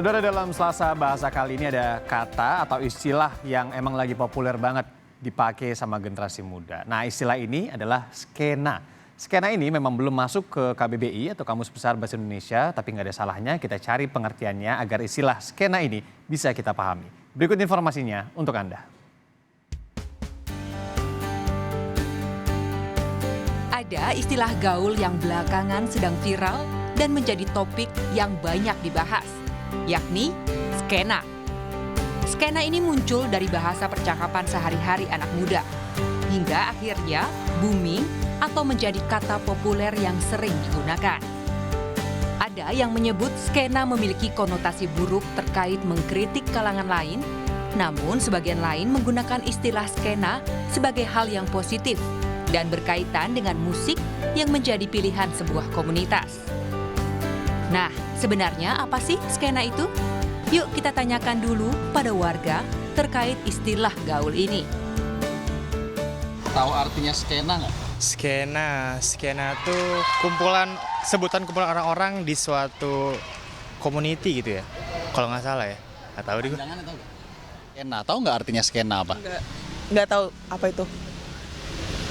Saudara, dalam Selasa Bahasa kali ini ada kata atau istilah yang emang lagi populer banget dipakai sama generasi muda. Nah, istilah ini adalah skena. Skena ini memang belum masuk ke KBBI atau Kamus Besar Bahasa Indonesia, tapi nggak ada salahnya kita cari pengertiannya agar istilah skena ini bisa kita pahami. Berikut informasinya untuk Anda. Ada istilah gaul yang belakangan sedang viral dan menjadi topik yang banyak dibahas, yakni skena. Skena ini muncul dari bahasa percakapan sehari-hari anak muda, hingga akhirnya booming atau menjadi kata populer yang sering digunakan. Ada yang menyebut skena memiliki konotasi buruk terkait mengkritik kalangan lain, namun sebagian lain menggunakan istilah skena sebagai hal yang positif dan berkaitan dengan musik yang menjadi pilihan sebuah komunitas. Nah, sebenarnya apa sih skena itu? Yuk kita tanyakan dulu pada warga terkait istilah gaul ini. Tahu artinya skena nggak? Skena itu sebutan kumpulan orang-orang di suatu community gitu ya. Kalau nggak salah ya. Nggak tahu deh gue. Jangan tahu nggak? Skena, tahu nggak artinya skena apa? Nggak tahu apa itu.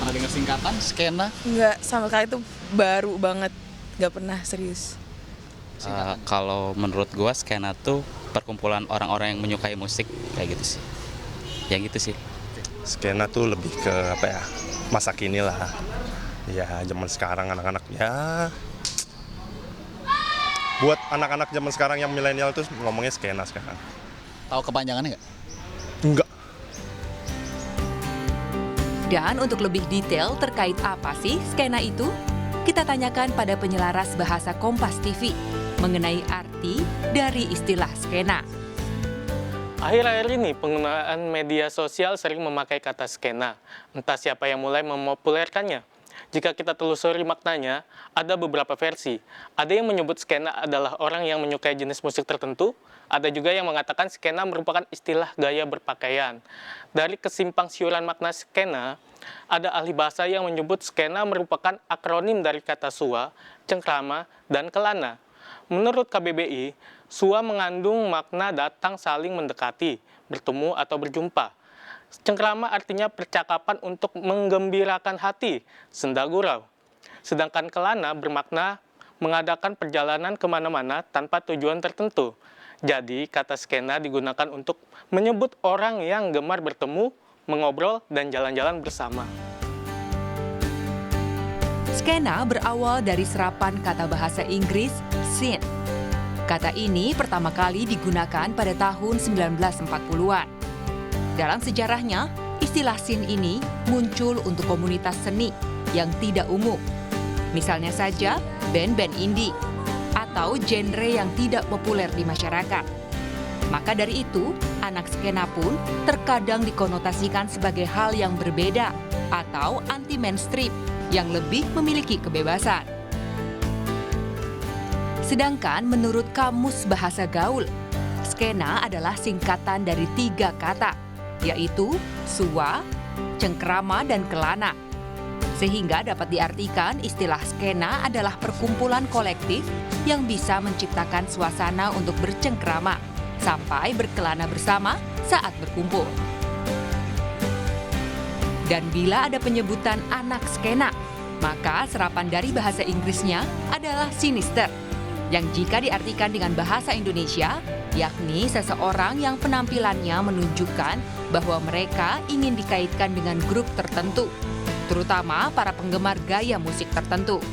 Pernah dengar singkatan skena? Nggak, sama sekali itu baru banget. Nggak pernah serius. Kalau menurut gua skena tuh perkumpulan orang-orang yang menyukai musik kayak gitu sih. Yang gitu sih. Skena tuh lebih ke apa ya? Masa kini lah. Ya, zaman sekarang anak-anak ya. Buat anak-anak zaman sekarang yang milenial tuh ngomongnya skena sekarang. Tahu kepanjangannya nggak? Enggak. Dan untuk lebih detail terkait apa sih skena itu, kita tanyakan pada penyelaras bahasa Kompas TV mengenai arti dari istilah skena. Akhir-akhir ini penggunaan media sosial sering memakai kata skena. Entah siapa yang mulai memopulerkannya. Jika kita telusuri maknanya, ada beberapa versi. Ada yang menyebut skena adalah orang yang menyukai jenis musik tertentu. Ada juga yang mengatakan skena merupakan istilah gaya berpakaian. Dari kesimpangsiuran makna skena, ada ahli bahasa yang menyebut skena merupakan akronim dari kata sua, cengkrama, dan kelana. Menurut KBBI, sua mengandung makna datang saling mendekati, bertemu atau berjumpa. Cengkrama artinya percakapan untuk menggembirakan hati, senda gurau. Sedangkan kelana bermakna mengadakan perjalanan kemana-mana tanpa tujuan tertentu. Jadi, kata skena digunakan untuk menyebut orang yang gemar bertemu, mengobrol, dan jalan-jalan bersama. Skena berawal dari serapan kata bahasa Inggris scene. Kata ini pertama kali digunakan pada tahun 1940-an. Dalam sejarahnya, istilah scene ini muncul untuk komunitas seni yang tidak umum. Misalnya saja band-band indie atau genre yang tidak populer di masyarakat. Maka dari itu, anak skena pun terkadang dikonotasikan sebagai hal yang berbeda atau anti-mainstream yang lebih memiliki kebebasan. Sedangkan menurut Kamus Bahasa Gaul, skena adalah singkatan dari 3 kata, yaitu sua, cengkrama, dan kelana. Sehingga dapat diartikan istilah skena adalah perkumpulan kolektif yang bisa menciptakan suasana untuk bercengkrama sampai berkelana bersama saat berkumpul. Dan bila ada penyebutan anak skena, maka serapan dari bahasa Inggrisnya adalah sinister, yang jika diartikan dengan bahasa Indonesia, yakni seseorang yang penampilannya menunjukkan bahwa mereka ingin dikaitkan dengan grup tertentu, terutama para penggemar gaya musik tertentu.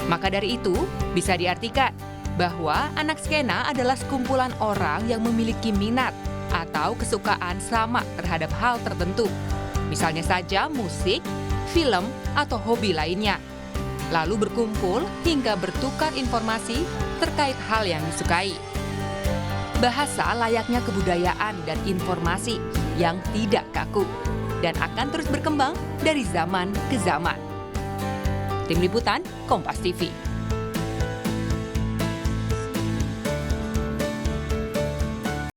Maka dari itu, bisa diartikan bahwa anak skena adalah sekumpulan orang yang memiliki minat atau kesukaan sama terhadap hal tertentu. Misalnya saja musik, film, atau hobi lainnya. Lalu berkumpul hingga bertukar informasi terkait hal yang disukai. Bahasa layaknya kebudayaan dan informasi yang tidak kaku dan akan terus berkembang dari zaman ke zaman. Tim Liputan, Kompas TV.